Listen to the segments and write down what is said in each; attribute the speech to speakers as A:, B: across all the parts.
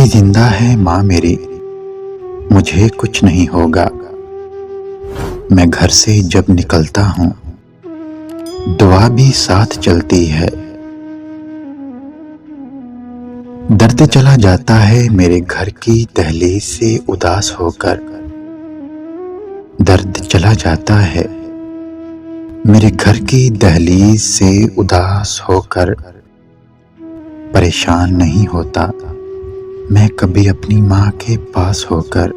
A: जिंदा है माँ मेरी, मुझे कुछ नहीं होगा। मैं घर से जब निकलता हूँ, दुआ भी साथ चलती है। दर्द चला जाता है मेरे घर की दहलीज से उदास होकर। दर्द चला जाता है मेरे घर की दहलीज से उदास होकर। परेशान नहीं होता मैं कभी अपनी माँ के पास होकर।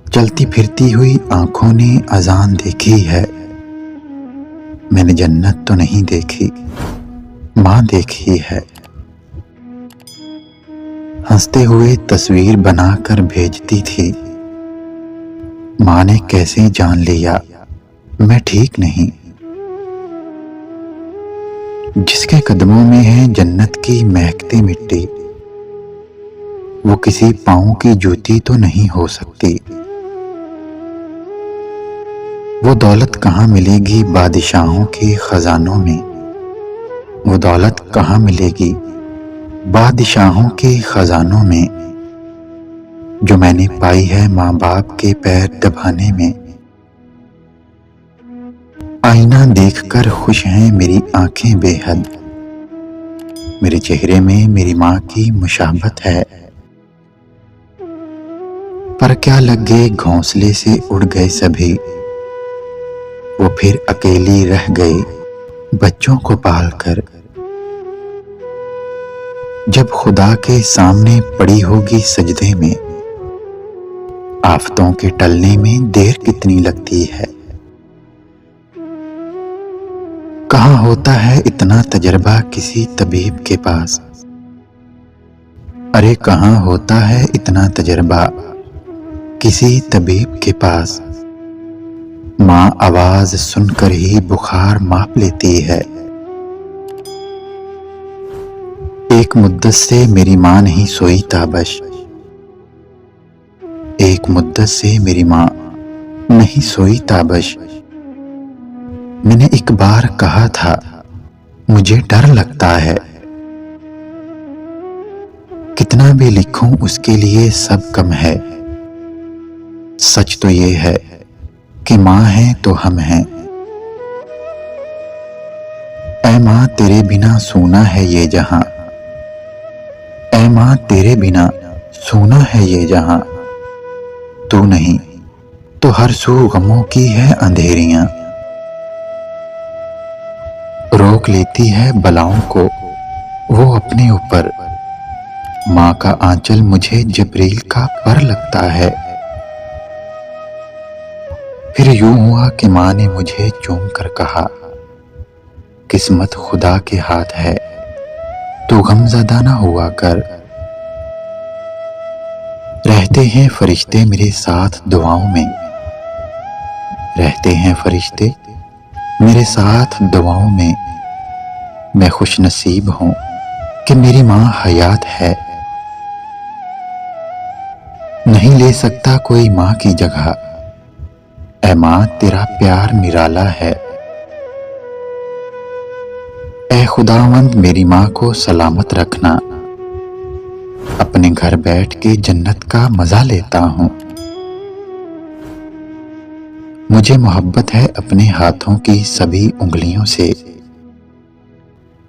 A: चलती फिरती हुई आंखों ने अजान देखी है। मैंने जन्नत तो नहीं देखी, माँ देखी है। हंसते हुए तस्वीर बनाकर भेजती थी। माँ ने कैसे जान लिया मैं ठीक नहीं। जिसके कदमों में है जन्नत की महकती मिट्टी, वो किसी पाँव की जूती तो नहीं हो सकती। वो दौलत कहाँ मिलेगी बादशाहों के खजानों में। वो दौलत कहाँ मिलेगी बादशाहों के खजानों में, जो मैंने पाई है माँ बाप के पैर दबाने में। आईना देखकर खुश हैं मेरी आंखें बेहद। मेरे चेहरे में मेरी माँ की मुशाबत है। पर क्या लग गए घोंसले से उड़ गए सभी, वो फिर अकेली रह गई बच्चों को पालकर। जब खुदा के सामने पड़ी होगी सजदे में, आफतों के टलने में देर कितनी लगती है। कहाँ होता है इतना तजर्बा किसी तबीब के पास। अरे कहाँ होता है इतना तजर्बा किसी तबीब के पास। माँ आवाज सुनकर ही बुखार माप लेती है। एक मुद्दत से मेरी माँ नहीं सोई ताबश। एक मुद्दत से मेरी माँ नहीं सोई ताबश। मैंने एक बार कहा था मुझे डर लगता है। कितना भी लिखूं उसके लिए सब कम है। सच तो ये है कि माँ है तो हम हैं। ऐ माँ तेरे बिना सूना है ये जहां। ऐ माँ तेरे बिना सूना है ये जहां। तू नहीं तो हर सू गमों की है अंधेरियां। रोक लेती है बलाओं को वो अपने ऊपर। माँ का आंचल मुझे जबरील का पर लगता है। फिर यूं हुआ कि माँ ने मुझे चूम कर कहा, किस्मत खुदा के हाथ है, तू गमज़दा ना हुआ कर। रहते हैं फरिश्ते मेरे साथ दुआओं में। रहते हैं फरिश्ते मेरे साथ दुआओं में। मैं खुश नसीब हूं कि मेरी माँ हयात है। नहीं ले सकता कोई माँ की जगह। ऐ माँ तेरा प्यार निराला है। ऐ खुदावंद मेरी माँ को सलामत रखना। अपने घर बैठ के जन्नत का मजा लेता हूं। मुझे मोहब्बत है अपने हाथों की सभी उंगलियों से।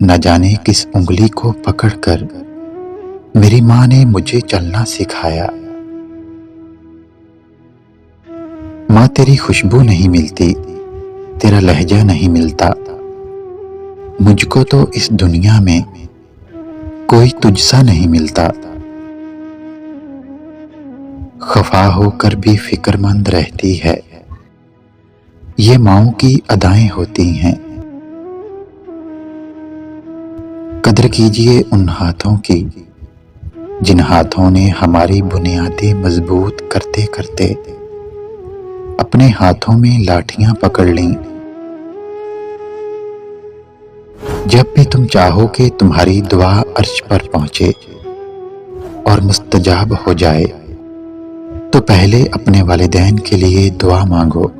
A: न जाने किस उंगली को पकड़कर मेरी माँ ने मुझे चलना सिखाया। माँ तेरी खुशबू नहीं मिलती, तेरा लहजा नहीं मिलता। मुझको तो इस दुनिया में कोई तुझसा नहीं मिलता। खफा होकर भी फिक्रमंद रहती है। ये माँओं की अदाएं होती हैं। कदर कीजिए उन हाथों की जिन हाथों ने हमारी बुनियादें मजबूत करते करते अपने हाथों में लाठियां पकड़ लीं। जब भी तुम चाहो कि तुम्हारी दुआ अर्श पर पहुंचे और मुस्तजाब हो जाए, तो पहले अपने वालिदैन के लिए दुआ मांगो।